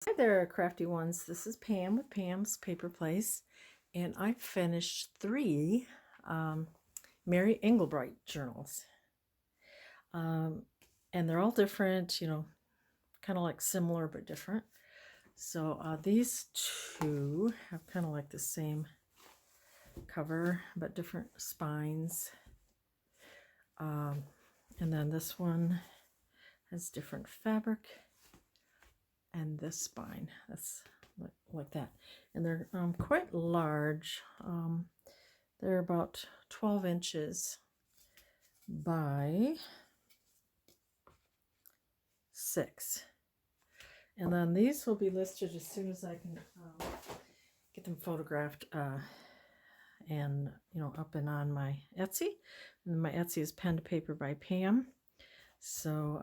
Hi there, crafty ones. This is Pam with Pam's Paper Place, and I finished 3 Mary Engelbreit journals. And they're all different, kind of like similar but different. So these 2 have kind of like the same cover but different spines. And then this one has different fabric. And this spine, that's like that, and they're quite large. They're about 12 inches by 6, and then these will be listed as soon as I can get them photographed and up and on my Etsy. And my Etsy is pen-to-paper-by-Pam. So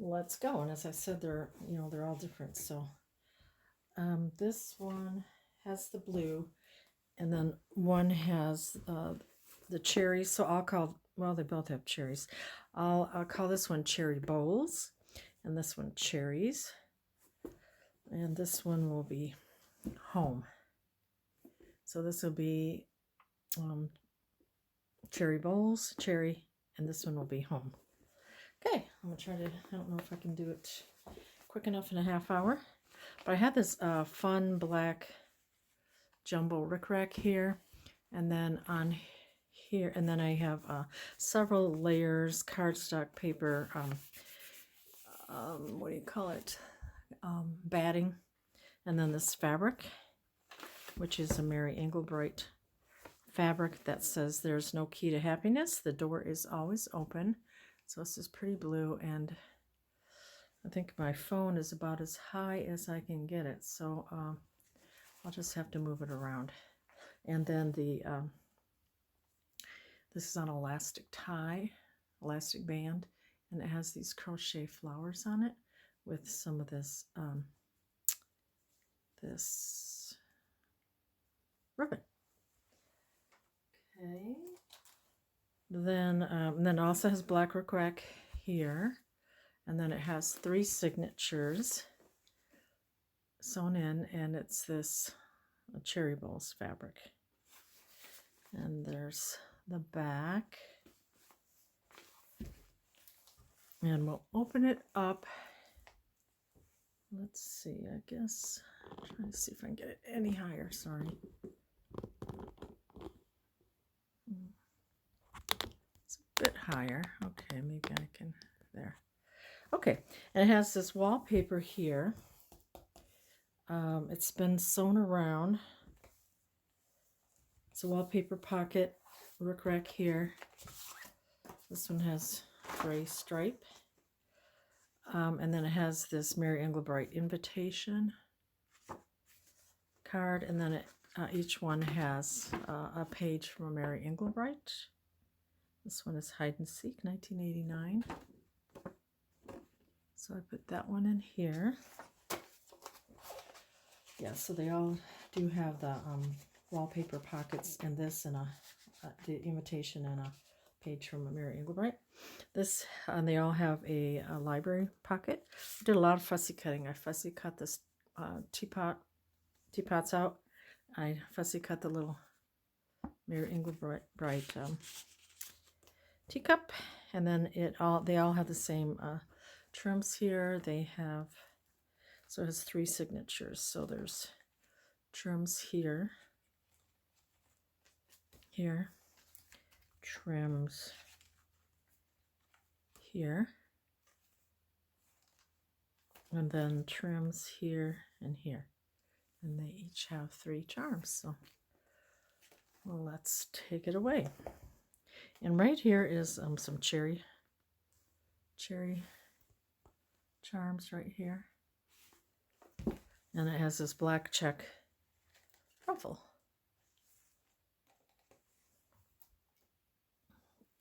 let's go. And as I said, they're all different. So this one has the blue, and then one has the cherries. So I'll call, well, they both have cherries. I'll call this one Cherry Bowls, and this one Cherries, and this one will be Home. So this will be Cherry Bowls, Cherry, and this one will be Home. Okay, I'm gonna try to, I don't know if I can do it quick enough in a half hour, but I had this fun black jumbo rickrack here, and then on here, and then I have several layers cardstock paper, what do you call it, batting, and then this fabric, which is a Mary Engelbreit fabric that says there's no key to happiness, the door is always open. So this is pretty blue, and I think my phone is about as high as I can get it, so I'll just have to move it around. And then the this is on elastic tie, elastic band, and it has these crochet flowers on it with some of this this ribbon. Okay. Then it also has black rickrack here, and then it has 3 signatures sewn in, and it's this Cherry Bowls fabric. And there's the back, and we'll open it up. Let's see, I guess I'm trying to see if I can get it any higher. Sorry, it's a bit higher. Okay, maybe I can, there. Okay, and it has this wallpaper here. It's been sewn around. It's a wallpaper pocket rickrack here. This one has gray stripe. And then it has this Mary Engelbreit invitation card, and then each one has a page from Mary Engelbreit. This one is Hide and Seek, 1989. So I put that one in here. Yeah, so they all do have the wallpaper pockets in this, and the invitation and a page from Mary Engelbreit. This, they all have a library pocket. I did a lot of fussy cutting. I fussy cut this teapots out. I fussy cut the little Mary Engelbreit teacup, and then they all have the same trims here. They have, so it has 3 signatures. So there's trims here, trims here, and then trims here and here, and they each have 3 charms. So, well, let's take it away. And right here is some cherry charms right here, and it has this black check ruffle.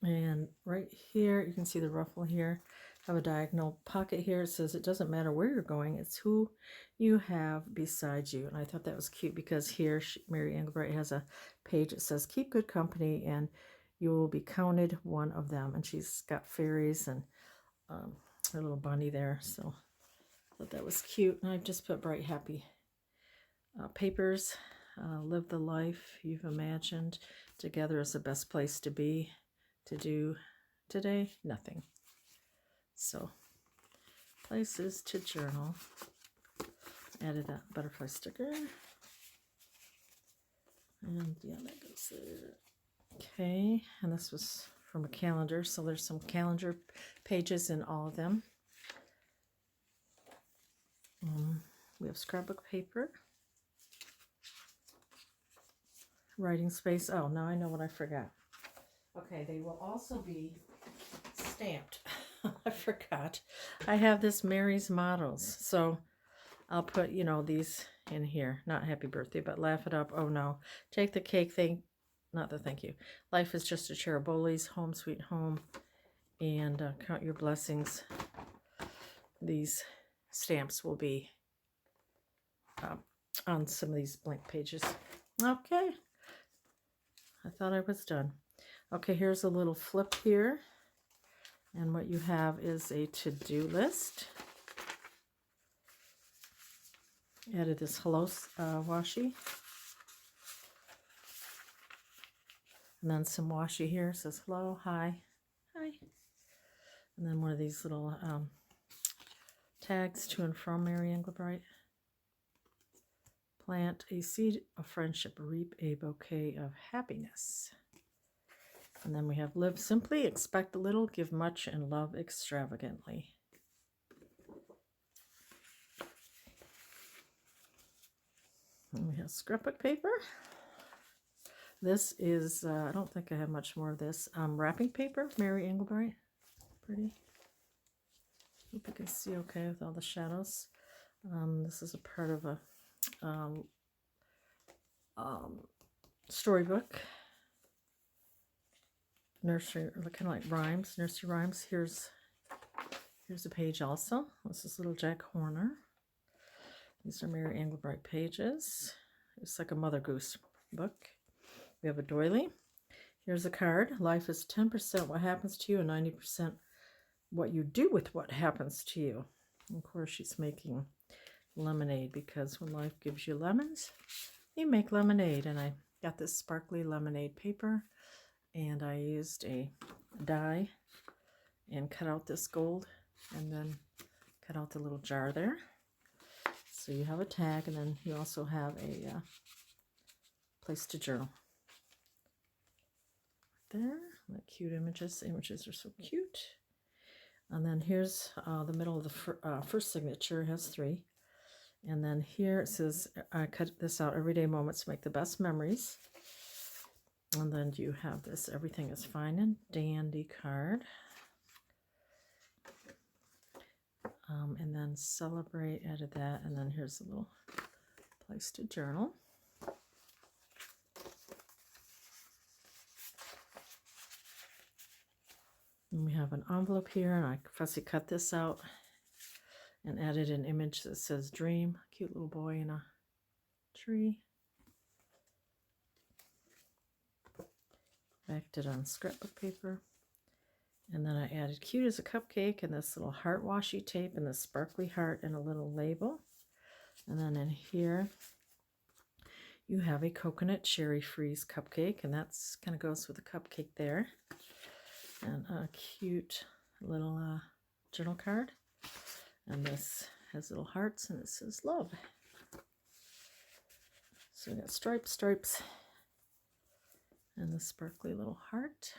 And right here, you can see the ruffle here. I have a diagonal pocket here. It says it doesn't matter where you're going, it's who you have beside you. And I thought that was cute because here Mary Engelbreit has a page that says keep good company and you will be counted one of them. And she's got fairies and her little bunny there. So Thought that was cute, and I've just put bright, happy papers. Live the life you've imagined. Together is the best place to be. To do today, nothing. So, places to journal. Added that butterfly sticker. And yeah, that goes there. Okay, and this was from a calendar, so there's some calendar pages in all of them. We have scrapbook paper. Writing space. Oh, now I know what I forgot. Okay, they will also be stamped. I forgot. I have this Mary's Models, so I'll put, you know, these in here. Not happy birthday, but laugh it up. Oh no. Take the cake. Not the thank you. Life is just a Cherries. Home sweet home. And count your blessings. These stamps will be on some of these blank pages. Okay. I thought I was done. Okay, here's a little flip here. And what you have is a to-do list. Added this hello washi. And then some washi here. It says hello, hi, hi. And then one of these little tags, to and from Mary Engelbreit. Plant a seed of friendship, reap a bouquet of happiness. And then we have live simply, expect a little, give much, and love extravagantly. And we have scrapbook paper. This is, I don't think I have much more of this. Wrapping paper, Mary Engelbreit. Pretty. Hope you can see okay with all the shadows. This is a part of a storybook. Nursery, kind of like rhymes, nursery rhymes. Here's a page also. This is little Jack Horner. These are Mary Engelbreit pages. It's like a Mother Goose book. We have a doily. Here's a card. Life is 10% what happens to you and 90% what you do with what happens to you. And of course, she's making lemonade, because when life gives you lemons, you make lemonade. And I got this sparkly lemonade paper, and I used a die and cut out this gold, and then cut out the little jar there. So you have a tag, and then you also have a place to journal. There, the cute images. The images are so cute. And then here's the middle of the first signature. It has 3. And then here it says, I cut this out, everyday moments make the best memories. And then you have this, everything is fine and dandy card. And then celebrate, added that. And then here's a little place to journal. And we have an envelope here, and I fussy cut this out and added an image that says dream. Cute little boy in a tree. Backed it on scrapbook paper. And then I added cute as a cupcake and this little heart washi tape and this sparkly heart and a little label. And then in here you have a coconut cherry freeze cupcake, and that's kind of goes with the cupcake there. And a cute little journal card. And this has little hearts, and it says love. So we got stripes, and the sparkly little heart.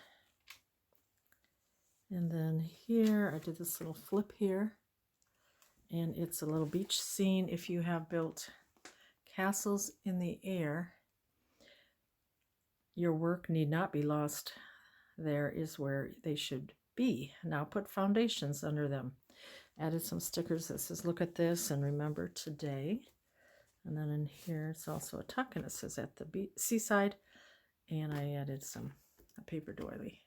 And then here, I did this little flip here, and it's a little beach scene. If you have built castles in the air, your work need not be lost. There is where they should be. Now put foundations under them. Added some stickers that says, look at this and remember today. And then in here, it's also a tuck, and it says at the seaside. And I added a paper doily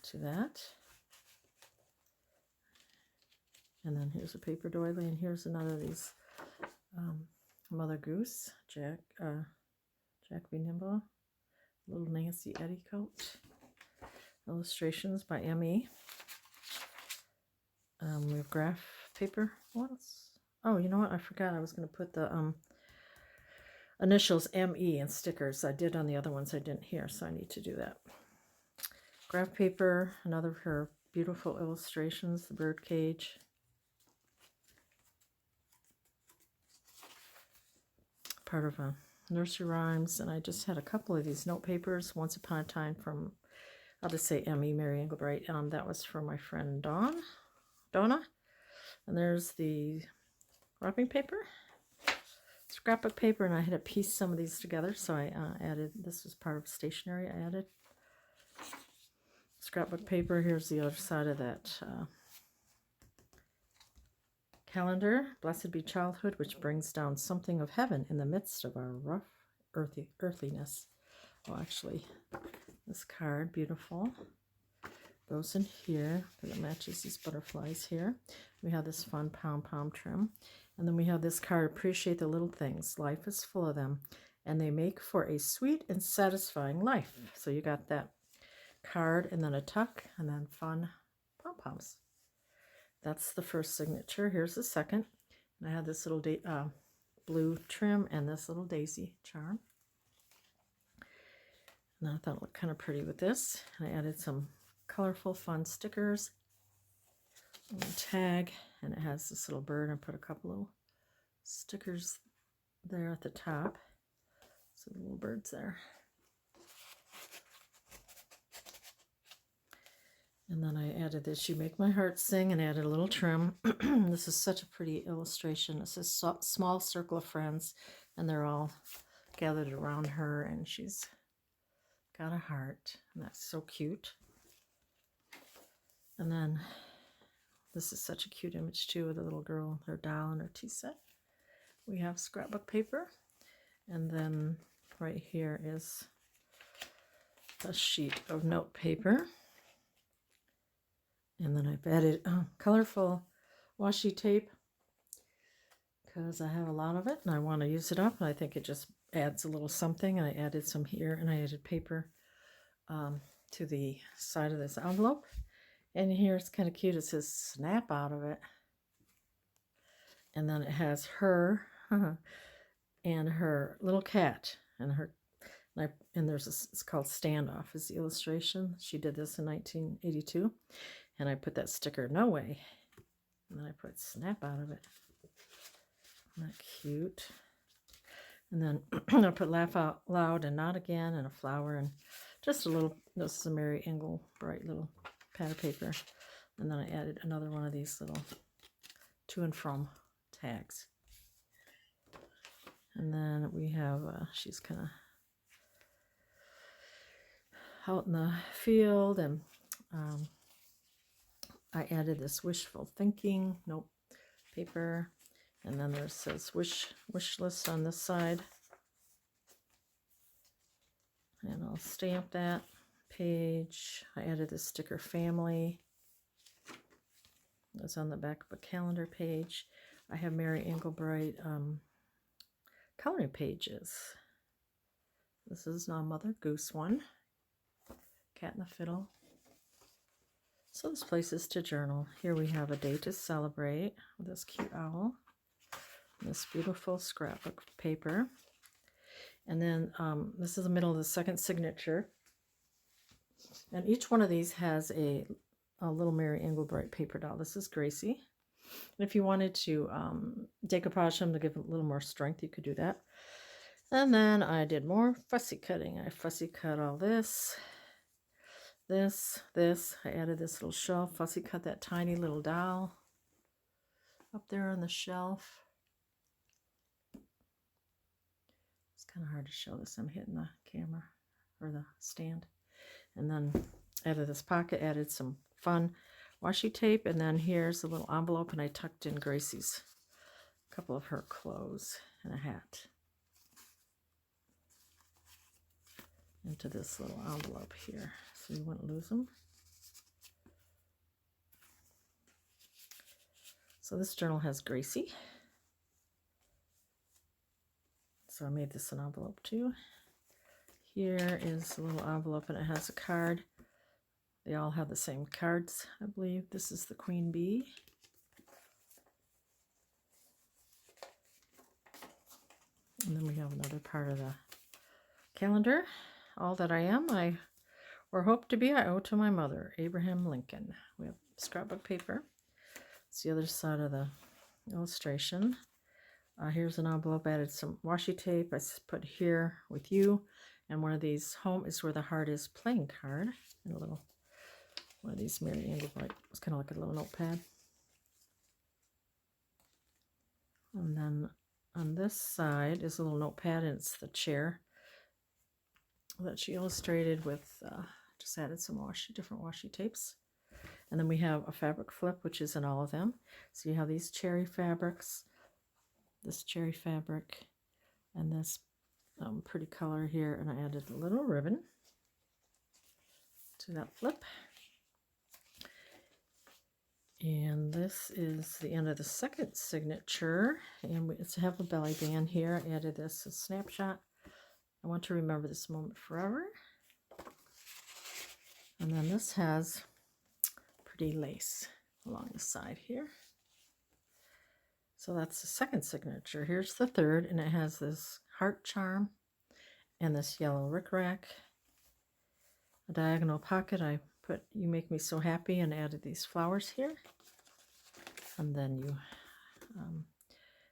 to that. And then here's a paper doily, and here's another of these Mother Goose, Jack Be Nimble, Little Nancy Petticoat. Illustrations by M.E. We have graph paper. What else? Oh, you know what? I forgot I was going to put the initials ME in stickers. I did on the other ones I didn't hear, so I need to do that. Graph paper, another of her beautiful illustrations, the bird cage. Part of a nursery rhymes, and I just had a couple of these note papers. Once Upon a Time from, I'll just say M.E. Mary Engelbreit. That was for my friend Donna. And there's the wrapping paper, scrapbook paper, and I had to piece some of these together, so I added, this was part of stationery I added. Scrapbook paper, here's the other side of that calendar. Blessed be childhood, which brings down something of heaven in the midst of our rough earthliness. Oh, actually, this card, beautiful. Goes in here, because it matches these butterflies here. We have this fun pom-pom trim. And then we have this card, appreciate the little things. Life is full of them, and they make for a sweet and satisfying life. So you got that card, and then a tuck, and then fun pom-poms. That's the first signature. Here's the second. And I had this little blue trim and this little daisy charm. And I thought it looked kind of pretty with this. And I added some colorful, fun stickers. And a tag, and it has this little bird. I put a couple little stickers there at the top. So the little bird's there. And then I added this, You Make My Heart Sing, and added a little trim. This is such a pretty illustration. It says small circle of friends, and they're all gathered around her, and she's got a heart, and that's so cute. And then this is such a cute image too, with a little girl, her doll, and her tea set. We have scrapbook paper, and then right here is a sheet of note paper. And then I've added colorful washi tape because I have a lot of it and I want to use it up. And I think it just adds a little something. And I added some here, and I added paper to the side of this envelope. And here it's kind of cute. It says snap out of it. And then it has her and her little cat and her. And there's it's called Standoff is the illustration. She did this in 1982. And I put that sticker, no way. And then I put snap out of it. Isn't that cute? And then I put laugh out loud and not again, and a flower, and just a little, this is a Mary Engelbreit little pad of paper. And then I added another one of these little to and from tags. And then we have, she's kind of out in the field, and I added this wishful thinking note paper, and then there says wish list on this side, and I'll stamp that page. I added this sticker family. It's on the back of a calendar page. I have Mary Engelbreit coloring pages. This is a Mother Goose one, Cat in the Fiddle. So this place is to journal. Here we have a day to celebrate with this cute owl, this beautiful scrapbook paper. And then this is the middle of the second signature. And each one of these has a little Mary Engelbreit paper doll. This is Gracie. And if you wanted to decoupage them to give it a little more strength, you could do that. And then I did more fussy cutting. I fussy cut all this. This, I added this little shelf, fussy cut that tiny little doll up there on the shelf. It's kind of hard to show this, I'm hitting the camera, or the stand. And then added this pocket, added some fun washi tape, and then here's a little envelope, and I tucked in Gracie's, a couple of her clothes and a hat into this little envelope here, so you wouldn't lose them. So this journal has Gracie. So I made this an envelope too. Here is a little envelope, and it has a card. They all have the same cards, I believe. This is the Queen Bee. And then we have another part of the calendar. All that I am, I or hope to be, I owe to my mother, Abraham Lincoln. We have scrapbook paper. It's the other side of the illustration. Here's an envelope. I added some washi tape. I put here with you. And one of these, home is where the heart is, playing card. And a little, one of these Mary Engelbreit. It's kind of like a little notepad. And then on this side is a little notepad, and it's the chair that she illustrated with, just added some different washi tapes. And then we have a fabric flip, which is in all of them. So you have these cherry fabrics, this cherry fabric, and this pretty color here. And I added a little ribbon to that flip. And this is the end of the second signature. And it's have a belly band here. I added this a snapshot. I want to remember this moment forever. And then this has pretty lace along the side here. So that's the second signature. Here's the third, and it has this heart charm and this yellow rickrack. A diagonal pocket, I put "You Make Me So Happy" and added these flowers here. And then you, it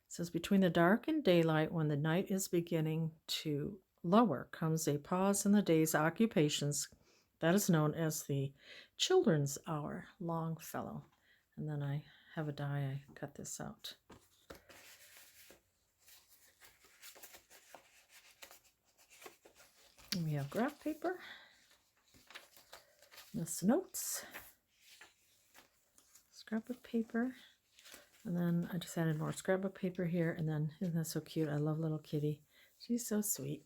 says, between the dark and daylight, when the night is beginning to lower, comes a pause in the day's occupations that is known as the children's hour. Longfellow. And then I have a die, I cut this out. And we have graph paper, this notes, scrapbook paper, and then I just added more scrapbook paper here. And then, isn't that so cute? I love little kitty. She's so sweet.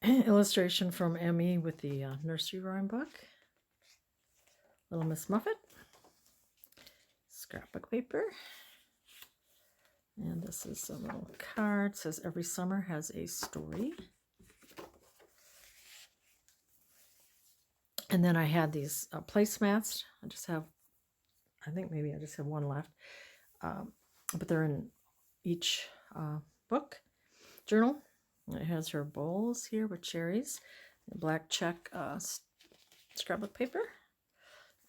Illustration from Emmy with the nursery rhyme book. Little Miss Muffet. Scrapbook paper. And this is a little card. It says, every summer has a story. And then I had these placemats. I just have, I think maybe I just have one left. But they're in each book journal. It has her bowls here with cherries, black check scrapbook paper,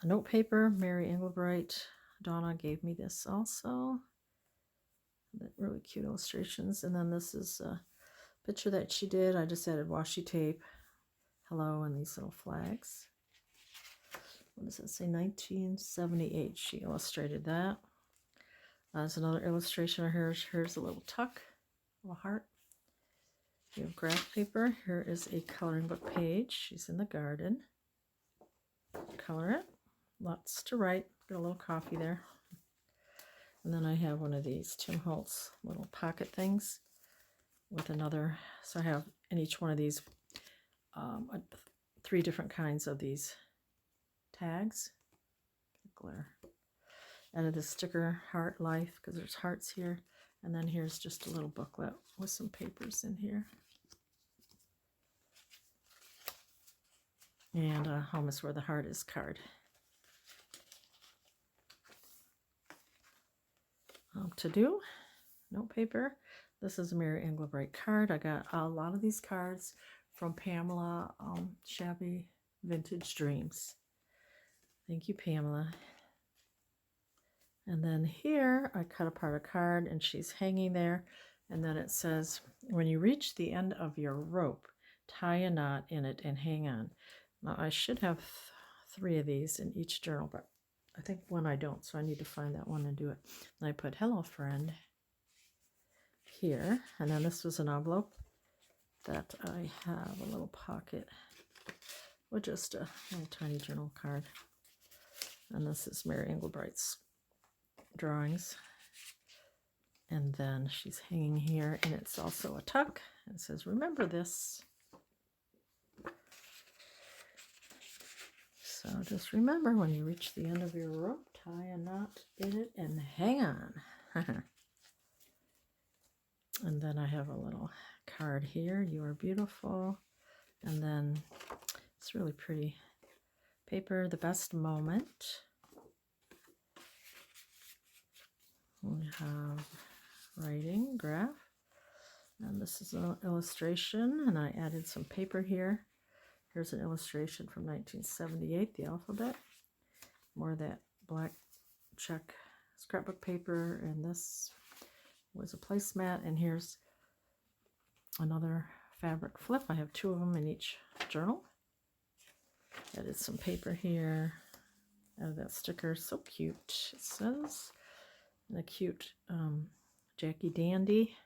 a note paper. Mary Engelbreit, Donna gave me this also. Really cute illustrations. And then this is a picture that she did. I just added washi tape, hello, and these little flags. What does it say? 1978. She illustrated that. There's another illustration of hers. Here's a little tuck of a heart. You have graph paper. Here is a coloring book page. She's in the garden. Color it. Lots to write. Got a little coffee there. And then I have one of these Tim Holtz little pocket things with another. So I have in each one of these 3 different kinds of these tags. Glare. Added the sticker heart life because there's hearts here. And then here's just a little booklet with some papers in here. And home is where the heart is card. To do, note paper. This is a Mary Engelbreit card. I got a lot of these cards from Pamela, Shabby Vintage Dreams. Thank you, Pamela. And then here I cut apart a card and she's hanging there. And then it says, when you reach the end of your rope, tie a knot in it and hang on. Now I should have 3 of these in each journal, but I think one I don't, so I need to find that one and do it. And I put hello friend here. And then this was an envelope that I have a little pocket with just a little tiny journal card. And this is Mary Engelbreit's drawings. And then she's hanging here, and it's also a tuck. It says, remember this. So just remember, when you reach the end of your rope, tie a knot in it and hang on. And then I have a little card here. You are beautiful. And then it's really pretty paper. The best moment. We have writing, graph. And this is an illustration, and I added some paper here. Here's an illustration from 1978, the alphabet. More of that black check scrapbook paper, and this was a placemat, and here's another fabric flip. I have 2 of them in each journal. Added some paper here. Added that sticker, so cute, it says. And a cute Jackie Dandy.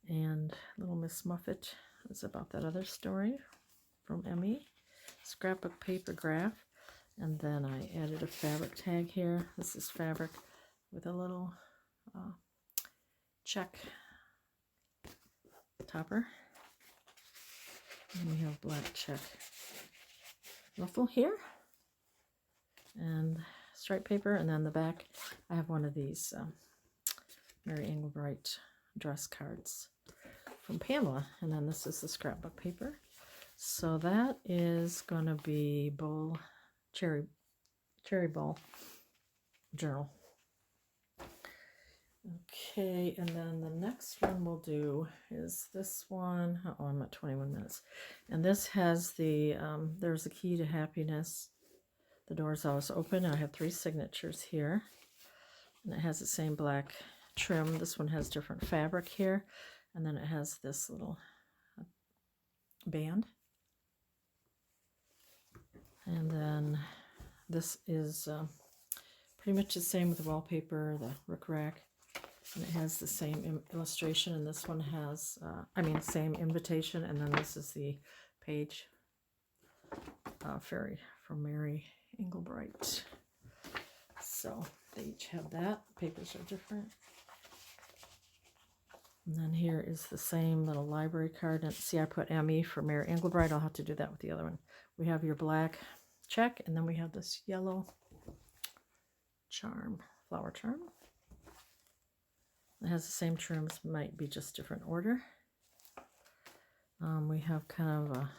And Little Miss Muffet is about that other story from Emmy. Scrapbook paper graph. And then I added a fabric tag here. This is fabric with a little check topper. And we have black check ruffle here. And stripe paper. And then the back, I have one of these Mary Engelbreit dress cards from Pamela. And then this is the scrapbook paper. So that is going to be cherry bowl journal. Okay, and then the next one we'll do is this one. Oh, I'm at 21 minutes. And this has the, there's the key to happiness. The door's always open. I have 3 signatures here. And it has the same black trim. This one has different fabric here. And then it has this little band. And then this is pretty much the same with the wallpaper, the rickrack. And it has the same illustration, and this one has, same invitation, and then this is the page fairy from Mary Engelbreit. So they each have that. Papers are different. And then here is the same little library card. And see, I put ME for Mary Engelbreit. I'll have to do that with the other one. We have your black check, and then we have this yellow charm, flower charm. It has the same trims, might be just different order. We have kind of a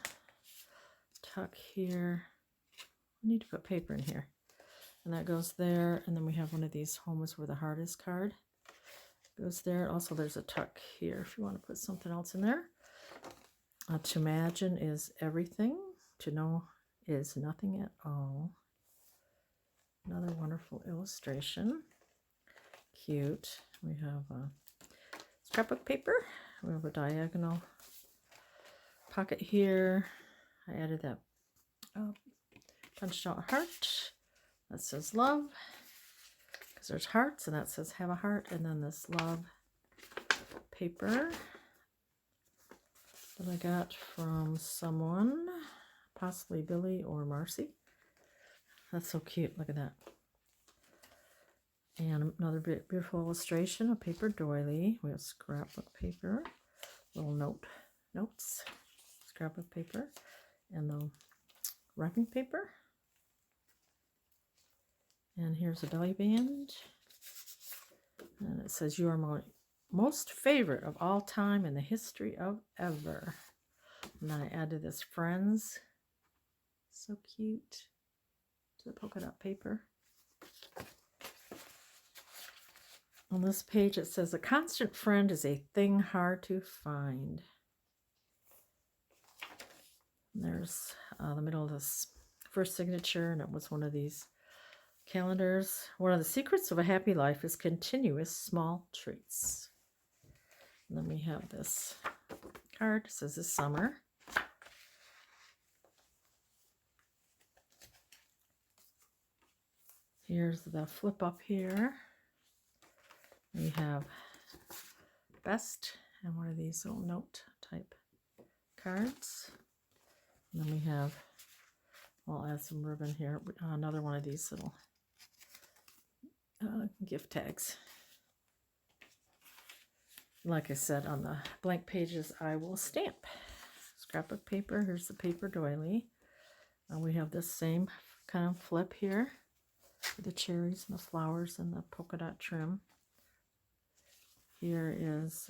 tuck here. I need to put paper in here. And that goes there. And then we have one of these home is where the heart is card. Goes there. Also, there's a tuck here if you want to put something else in there. To imagine is everything. To know is nothing at all. Another wonderful illustration. Cute. We have scrapbook paper. We have a diagonal pocket here. I added that punched out heart that says love, because there's hearts, and that says have a heart. And then this love paper that I got from someone, possibly Billy or Marcy. That's so cute. Look at that. And another beautiful illustration, a paper doily. We have scrapbook paper, little notes, scrapbook paper, and the wrapping paper. And here's a belly band. And it says, you are my most favorite of all time in the history of ever. And then I added this friends. So cute. To the polka dot paper. On this page it says, a constant friend is a thing hard to find. And there's the middle of this first signature, and it was one of these calendars. One of the secrets of a happy life is continuous small treats. And then we have this card. It says this summer. Here's the flip up here. We have best and one of these little note type cards. And then we have, I'll add some ribbon here, another one of these little gift tags. Like I said, on the blank pages, I will stamp. Scrapbook paper, here's the paper doily. We have this same kind of flip here, with the cherries and the flowers and the polka dot trim. Here is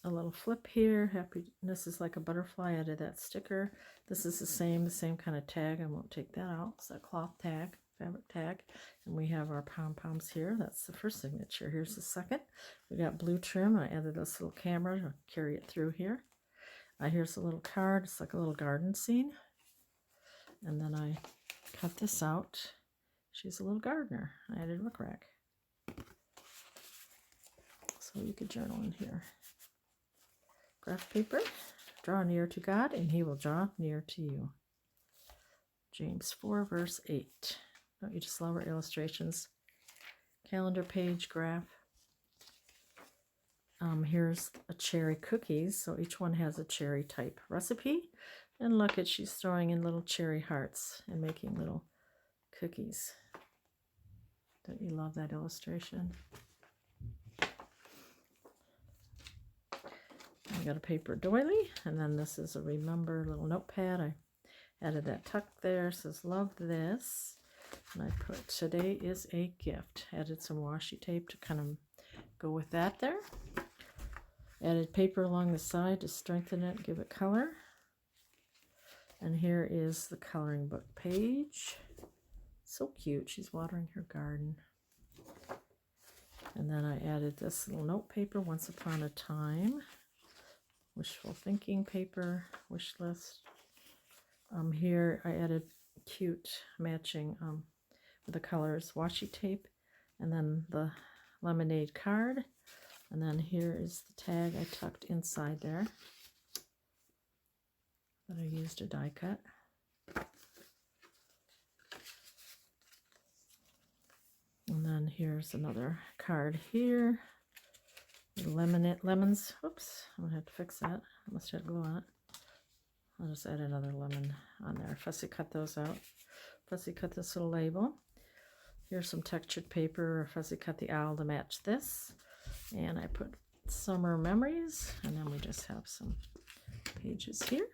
a little flip here. Happiness is like a butterfly. I added that sticker. This is the same kind of tag. I won't take that out. It's a cloth tag, fabric tag. And we have our pom-poms here. That's the first signature. Here's the second. We got blue trim. I added this little camera to carry it through here. Here's a little card. It's like a little garden scene. And then I cut this out. She's a little gardener. I added rickrack. So you could journal in here. Graph paper. Draw near to God, and he will draw near to you. James 4, verse 8. Don't you just love our illustrations? Calendar page graph. Here's a cherry cookies. So each one has a cherry type recipe. And look at, she's throwing in little cherry hearts and making little cookies. Don't you love that illustration? I got a paper doily, and then this is a remember little notepad. I added that tuck there. It says love this, and I put today is a gift. Added some washi tape to kind of go with that there. Added paper along the side to strengthen it, give it color. And here is the coloring book page. So cute. She's watering her garden. And then I added this little note paper, Once Upon a Time. Wishful thinking paper, wish list. Here I added cute matching with the colors, washi tape, and then the lemonade card. And then here is the tag I tucked inside there that I used a die cut. And then here's another card here. Lemons. Oops, I'm gonna have to fix that. I must have glue on it. I'll just add another lemon on there. Fussy cut those out. Fussy cut this little label. Here's some textured paper. Fussy cut the owl to match this. And I put summer memories. And then we just have some pages here.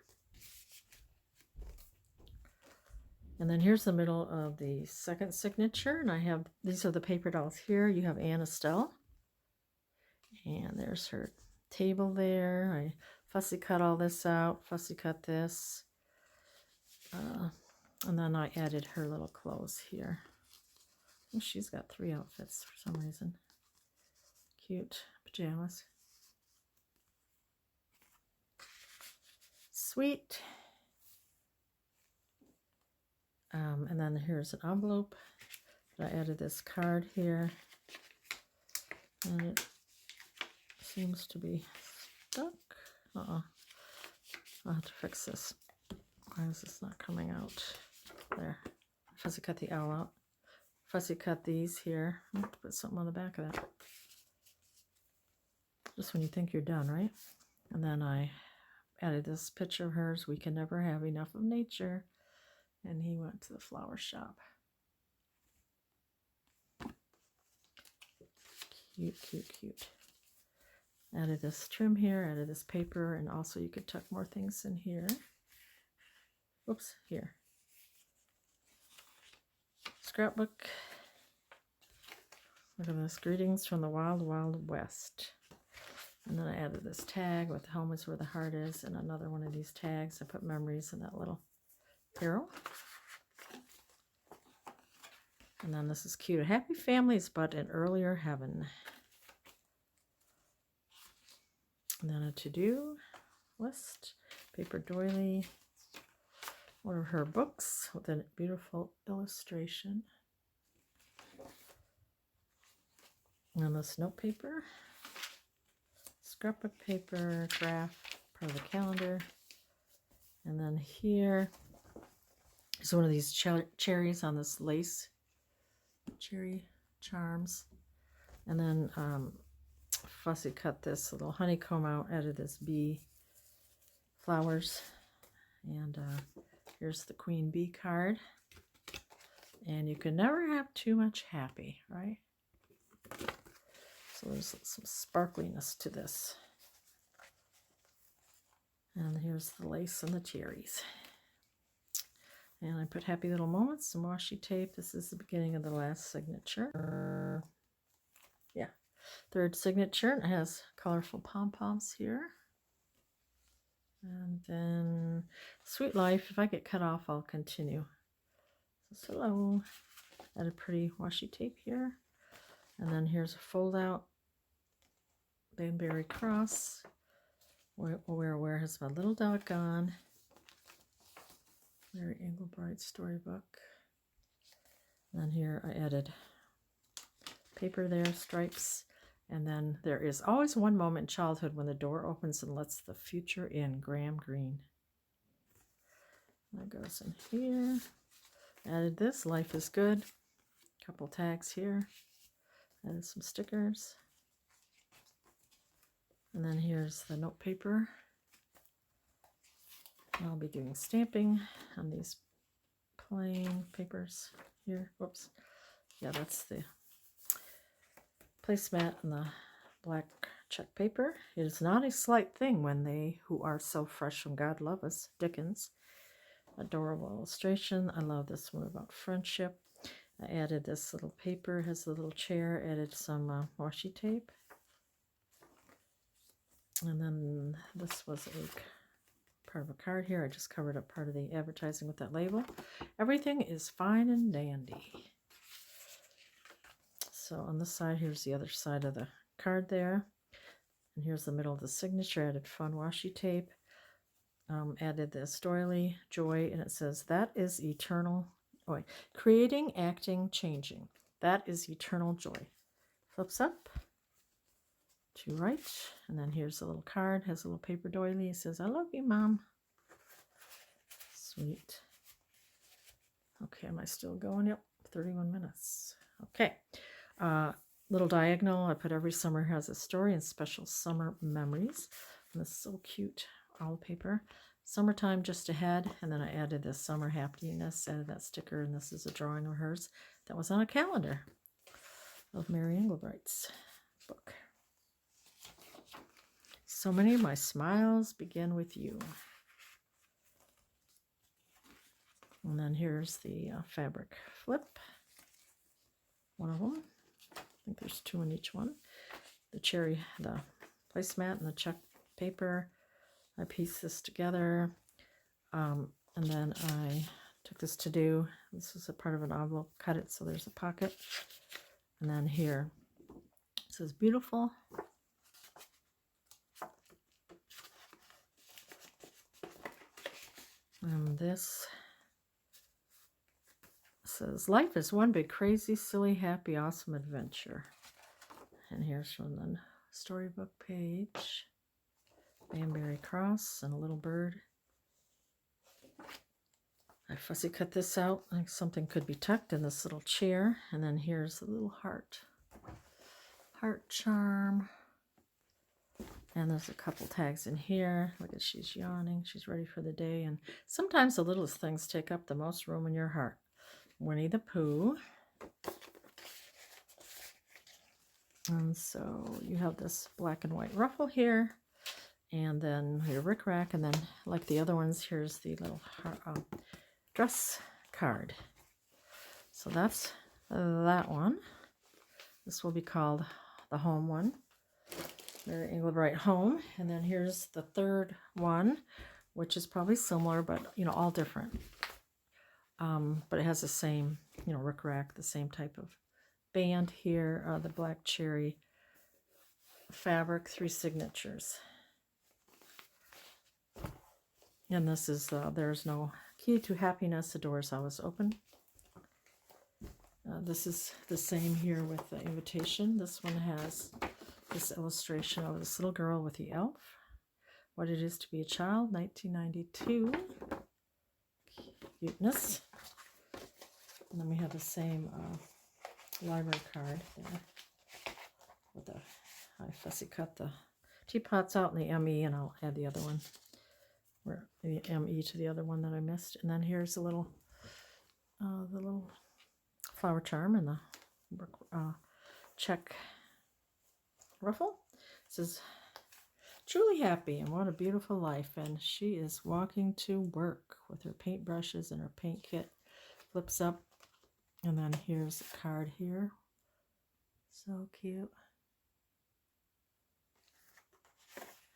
And then here's the middle of the second signature. And I have, these are the paper dolls here. You have Anne Estelle. And there's her table there. I fussy cut all this out, fussy cut this. And then I added her little clothes here. Oh, she's got 3 outfits for some reason. Cute pajamas. Sweet. And then here's an envelope. I added this card here. And it seems to be stuck. I'll have to fix this. Why is this not coming out? There. Fussy cut the owl out. Fussy cut these here. I'll have to put something on the back of that. Just when you think you're done, right? And then I added this picture of hers. We can never have enough of nature. And he went to the flower shop. Cute, cute, cute. Added this trim here, added this paper, and also you could tuck more things in here. Oops, here. Scrapbook. Look at this, greetings from the wild, wild west. And then I added this tag with home is where the heart is, and another one of these tags. I put memories in that little arrow. And then this is cute. Happy families, but an earlier heaven. And then a to-do list, paper doily, one of her books with a beautiful illustration. And this note paper, scrapbook paper, graph, part of the calendar. And then here is one of these cherries on this lace, cherry charms. And then fussy cut this little honeycomb out, added this bee flowers. And here's the queen bee card. And you can never have too much happy, right? So there's some sparkliness to this. And here's the lace and the cherries. And I put happy little moments, some washi tape. This is the beginning of the last signature. Yeah, third signature. It has colorful pom-poms here. And then Sweet Life. If I get cut off, I'll continue. So, hello. Added pretty washi tape here. And then here's a fold out Banbury cross. Where has my little dog gone? Mary Engelbreit storybook. And then here I added paper there, stripes. And then there is always one moment in childhood when the door opens and lets the future in, Graham Greene. That goes in here. Added this, Life is Good. Couple tags here. Added some stickers. And then here's the note paper. I'll be doing stamping on these plain papers here. Whoops. Yeah, that's the placemat and the black check paper. It is not a slight thing when they who are so fresh from God love us. Dickens. Adorable illustration. I love this one about friendship. I added this little paper, has a little chair, added some washi tape. And then this was a part of a card here. I just covered up part of the advertising with that label. Everything is fine and dandy. So on this side, here's the other side of the card there. And here's the middle of the signature. Added fun washi tape. Added the Storyly Joy, and it says, that is eternal. Oh, wait. Creating, acting, changing. That is eternal joy. Flips up to right. And then here's a little card. Has a little paper doily. It says, I love you, Mom. Sweet. Okay, am I still going? Yep, 31 minutes. Okay. Little diagonal. I put every summer has a story and special summer memories. And this is so cute. Owl paper. Summertime just ahead. And then I added this summer happiness. Added that sticker. And this is a drawing of hers that was on a calendar of Mary Engelbreit's book. So many of my smiles begin with you. And then here's the fabric flip. One of them. I think there's two in each one. The cherry, the placemat, and the check paper. I pieced this together. And then I took this to do. This was a part of an envelope. Cut it so there's a pocket. And then here it says beautiful. And this says, life is one big, crazy, silly, happy, awesome adventure. And here's from the storybook page. Banbury cross and a little bird. I fussy cut this out. Like something could be tucked in this little chair. And then here's the little heart. Heart charm. And there's a couple tags in here. Look at, she's yawning. She's ready for the day. And sometimes the littlest things take up the most room in your heart. Winnie the Pooh. And so you have this black and white ruffle here. And then your rickrack. And then like the other ones, here's the little dress card. So that's that one. This will be called the home one. Mary Engelbreit Home. And then here's the third one, which is probably similar, but, you know, all different. But it has the same, you know, rickrack, the same type of band here, the black cherry fabric, 3 signatures. And this is, there's no key to happiness, the door's always open. This is the same here with the invitation. This one has this illustration of this little girl with the elf. What it is to be a child, 1992. Cuteness. And then we have the same library card there. With the, I fussy cut the teapots out in the ME, and I'll add the other one. Where the ME to the other one that I missed. And then here's a little, the little flower charm and the check ruffle. It says, truly happy and what a beautiful life. And she is walking to work with her paintbrushes and her paint kit. Flips up. And then here's a card here. So cute.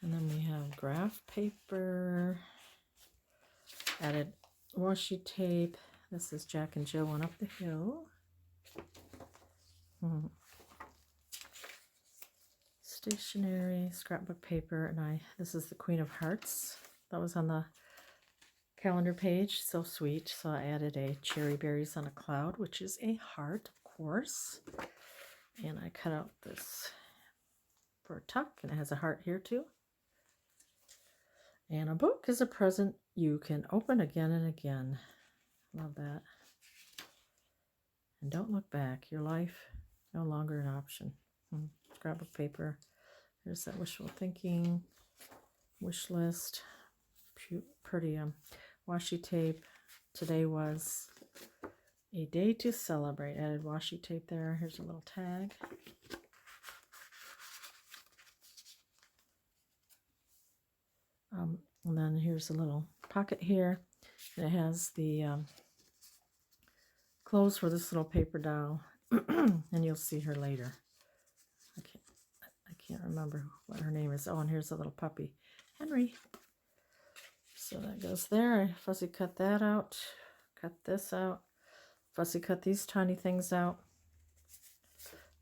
And then we have graph paper. Added washi tape. This is Jack and Jill Went Up the Hill. Stationery, scrapbook paper, and this is the Queen of Hearts. That was on the calendar page. So sweet. So I added a cherry berries on a cloud, which is a heart, of course. And I cut out this for a tuck, and it has a heart here too. And a book is a present you can open again and again. Love that. And don't look back. Your life no longer an option. Scrapbook paper. There's that wishful thinking, wish list. Pretty washi tape. Today was a day to celebrate. Added washi tape there. Here's a little tag. And then here's a little pocket here. And it has the clothes for this little paper doll. And you'll see her later. I can't remember what her name is. Oh, and here's a little puppy, Henry. So that goes there. I fussy cut that out. Cut this out. Fussy cut these tiny things out.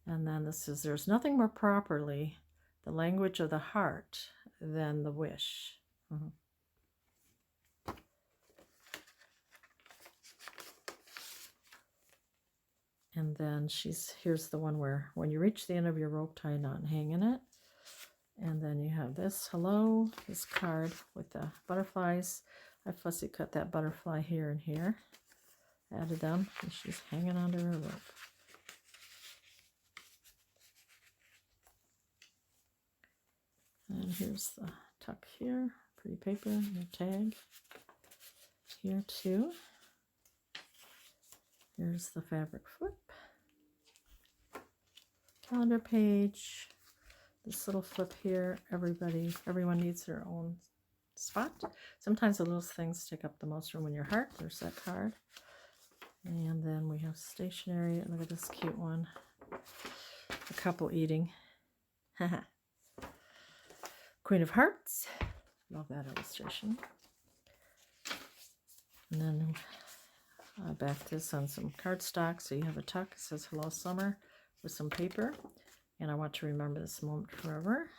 And then this is, there's nothing more properly the language of the heart than the wish. And then here's the one where when you reach the end of your rope, tie a knot and hang in it. And then you have this hello, this card with the butterflies. I fussy cut that butterfly here and here. Added them, and she's hanging onto her rope. And here's the tuck here, pretty paper, your tag here too. Here's the fabric flip. Calendar page. This little flip here, everyone needs their own spot. Sometimes the little things take up the most room in your heart. There's that card. And then we have stationery. Look at this cute one. A couple eating. Queen of Hearts. Love that illustration. And then I backed this on some cardstock. So you have a tuck. It says Hello Summer with some paper. And I want to remember this moment forever.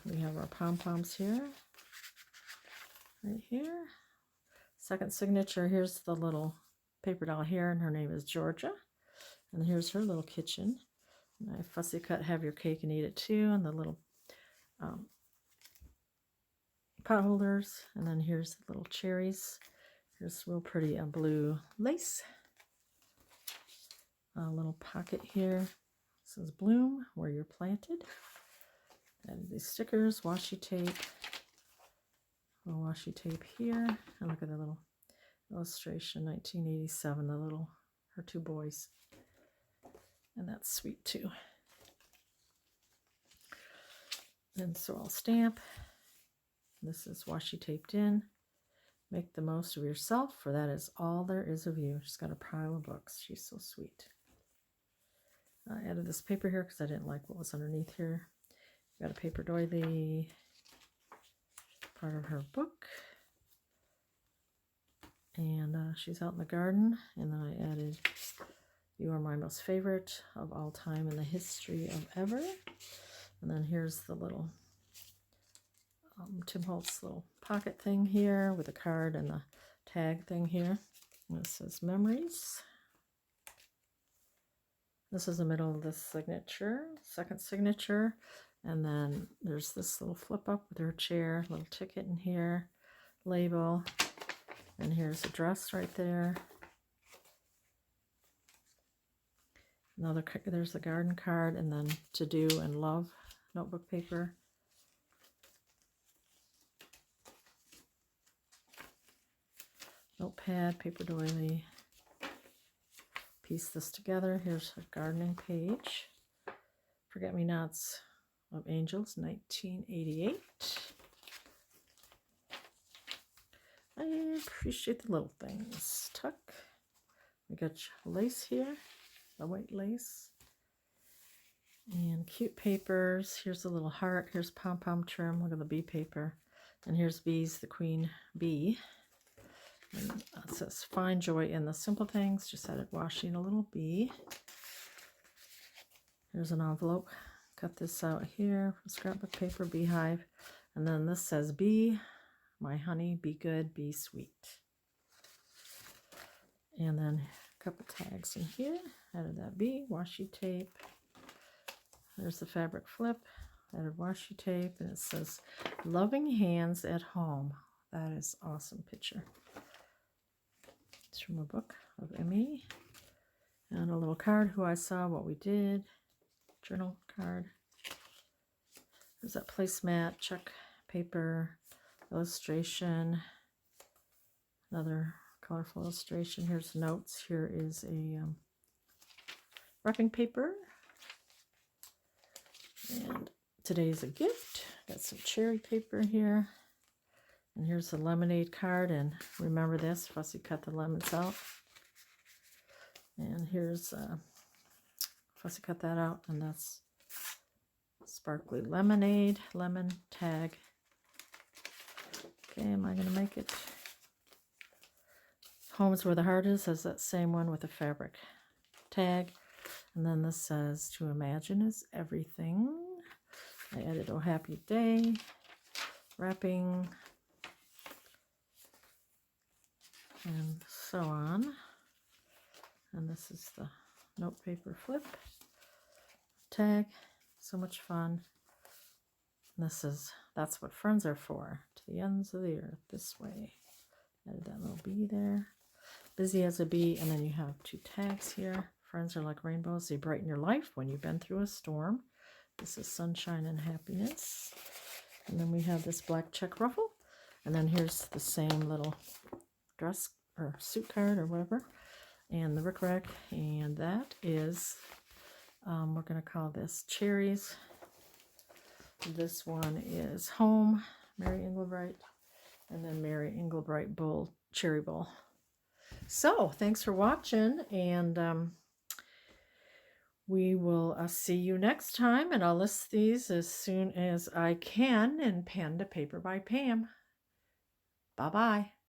We have our pom-poms here. Right here. Second signature. Here's the little paper doll here, and her name is Georgia. And here's her little kitchen. And I fussy cut Have Your Cake and Eat It Too, and the little pot holders. And then here's the little cherries. Here's real pretty blue lace. A little pocket here. It says bloom where you're planted. Added these stickers, washi tape. Little washi tape here. And look at the little illustration, 1987, her two boys. And that's sweet too. And so I'll stamp. This is washi taped in. Make the most of yourself, for that is all there is of you. She's got a pile of books. She's so sweet. I added this paper here because I didn't like what was underneath here. Got a paper doily. Part of her book. And she's out in the garden. And then I added You Are My Most Favorite of All Time in the History of Ever. And then here's the little Tim Holtz little pocket thing here with a card and the tag thing here. And it says Memories. This is the middle of this signature, second signature. And then there's this little flip up with her chair, little ticket in here, label. And here's a dress right there. There's the garden card, and then To Do and Love notebook paper. Notepad, paper doily. Piece this together. Here's a gardening page. Forget-Me-Nots of Angels, 1988. I appreciate the little things. Tuck. We got lace here, the white lace. And cute papers. Here's a little heart. Here's pom-pom trim. Look at the bee paper. And here's bees, the queen bee. And it says, find joy in the simple things. Just added washi and a little bee. Here's an envelope. Cut this out here from scrapbook paper, beehive. And then this says, be my honey, be good, be sweet. And then a couple tags in here. Added that bee, washi tape. There's the fabric flip. Added washi tape. And it says, loving hands at home. That is awesome picture. It's from a book of ME. And a little card, who I saw, what we did. Journal card. There's that placemat, check paper, illustration. Another colorful illustration. Here's notes. Here is a wrapping paper. And today's a gift. Got some cherry paper here. And here's the lemonade card. And remember this, Fussy cut the lemons out. And here's Fussy cut that out. And that's sparkly lemonade, lemon tag. Okay, am I going to make it? Home's where the heart is, has that same one with a fabric tag. And then this says, to imagine is everything. I added, oh happy day, wrapping, and so on. And this is the note paper flip tag. So much fun. And this is, that's what friends are for, to the ends of the earth, this way. Added that little bee there. Busy as a bee. And then you have two tags here. Friends are like rainbows. They brighten your life when you've been through a storm. This is sunshine and happiness. And then we have this black check ruffle. And then here's the same little dress or suit card or whatever. And the rickrack. And that is, we're going to call this Cherries. This one is Home, Mary Engelbreit. And then Mary Engelbreit Bowl, Cherry Bowl. So, thanks for watching, and we will see you next time, and I'll list these as soon as I can in Pen to Paper by Pam. Bye-bye.